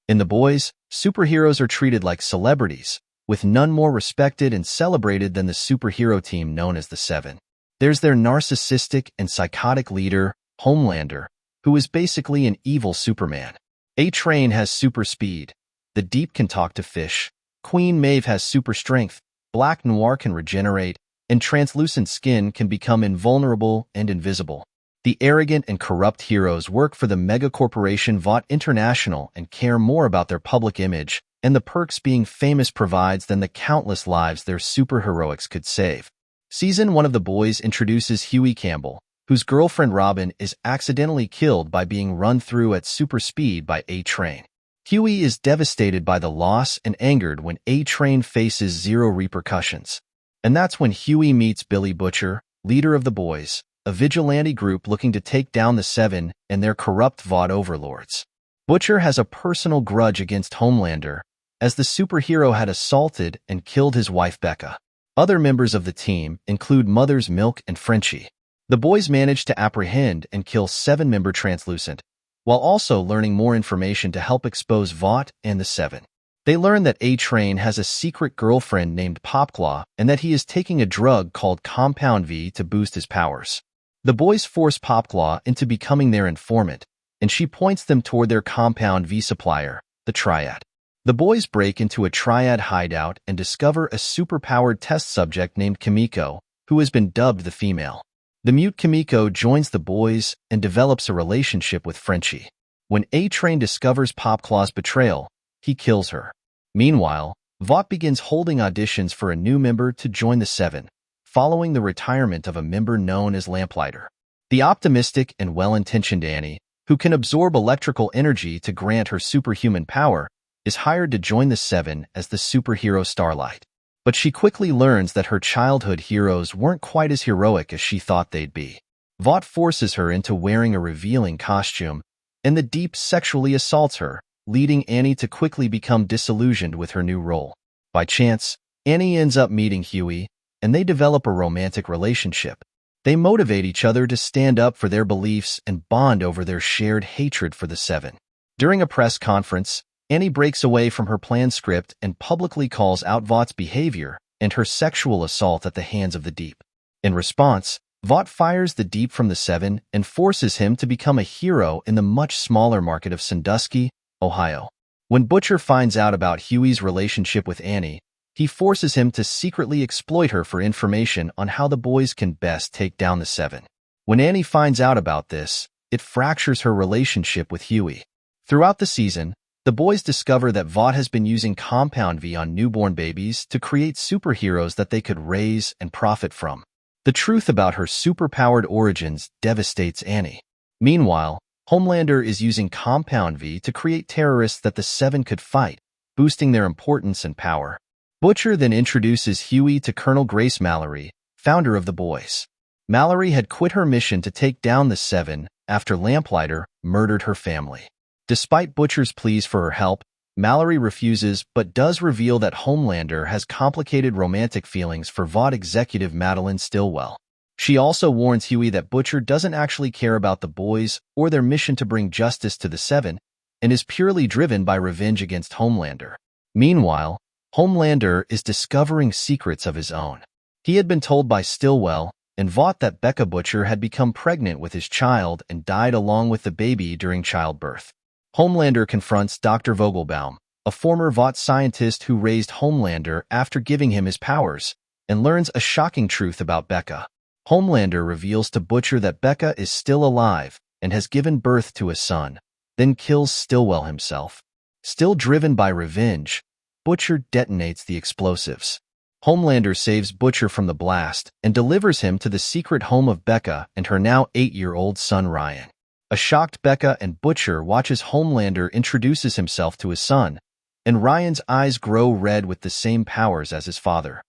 In The Boys, superheroes are treated like celebrities, with none more respected and celebrated than the superhero team known as the Seven. There's their narcissistic and psychotic leader, Homelander, who is basically an evil Superman. A-Train has super speed. The Deep can talk to fish. Queen Maeve has super strength. Black Noir can regenerate, and translucent skin can become invulnerable and invisible. The arrogant and corrupt heroes work for the mega-corporation Vought International and care more about their public image and the perks being famous provides than the countless lives their superheroics could save. Season 1 of The Boys introduces Hughie Campbell, whose girlfriend Robin is accidentally killed by being run through at super speed by A-Train. Hughie is devastated by the loss and angered when A-Train faces zero repercussions. And that's when Hughie meets Billy Butcher, leader of The Boys, a vigilante group looking to take down the Seven and their corrupt Vought overlords. Butcher has a personal grudge against Homelander, as the superhero had assaulted and killed his wife Becca. Other members of the team include Mother's Milk and Frenchie. The Boys manage to apprehend and kill Seven-member Translucent, while also learning more information to help expose Vought and the Seven. They learn that A-Train has a secret girlfriend named Popclaw and that he is taking a drug called Compound V to boost his powers. The Boys force Popclaw into becoming their informant, and she points them toward their Compound V supplier, the Triad. The Boys break into a Triad hideout and discover a superpowered test subject named Kimiko, who has been dubbed the Female. The mute Kimiko joins the Boys and develops a relationship with Frenchie. When A-Train discovers Popclaw's betrayal, he kills her. Meanwhile, Vought begins holding auditions for a new member to join the Seven, following the retirement of a member known as Lamplighter. The optimistic and well-intentioned Annie, who can absorb electrical energy to grant her superhuman power, is hired to join the Seven as the superhero Starlight. But she quickly learns that her childhood heroes weren't quite as heroic as she thought they'd be. Vought forces her into wearing a revealing costume, and the Deep sexually assaults her, leading Annie to quickly become disillusioned with her new role. By chance, Annie ends up meeting Hughie, and they develop a romantic relationship. They motivate each other to stand up for their beliefs and bond over their shared hatred for the Seven. During a press conference, Annie breaks away from her planned script and publicly calls out Vought's behavior and her sexual assault at the hands of the Deep. In response, Vought fires the Deep from the Seven and forces him to become a hero in the much smaller market of Sandusky, Ohio. When Butcher finds out about Hughie's relationship with Annie, he forces him to secretly exploit her for information on how the Boys can best take down the Seven. When Annie finds out about this, it fractures her relationship with Hughie. Throughout the season, the Boys discover that Vought has been using Compound V on newborn babies to create superheroes that they could raise and profit from. The truth about her superpowered origins devastates Annie. Meanwhile, Homelander is using Compound V to create terrorists that the Seven could fight, boosting their importance and power. Butcher then introduces Hughie to Colonel Grace Mallory, founder of the Boys. Mallory had quit her mission to take down the Seven after Lamplighter murdered her family. Despite Butcher's pleas for her help, Mallory refuses but does reveal that Homelander has complicated romantic feelings for Vought executive Madeline Stillwell. She also warns Hughie that Butcher doesn't actually care about the Boys or their mission to bring justice to the Seven and is purely driven by revenge against Homelander. Meanwhile, Homelander is discovering secrets of his own. He had been told by Stillwell and Vought that Becca Butcher had become pregnant with his child and died along with the baby during childbirth. Homelander confronts Dr. Vogelbaum, a former Vought scientist who raised Homelander after giving him his powers, and learns a shocking truth about Becca. Homelander reveals to Butcher that Becca is still alive and has given birth to a son, then kills Stillwell himself. Still driven by revenge, Butcher detonates the explosives. Homelander saves Butcher from the blast and delivers him to the secret home of Becca and her now 8-year-old son Ryan. A shocked Becca and Butcher watches Homelander introduces himself to his son, and Ryan's eyes grow red with the same powers as his father.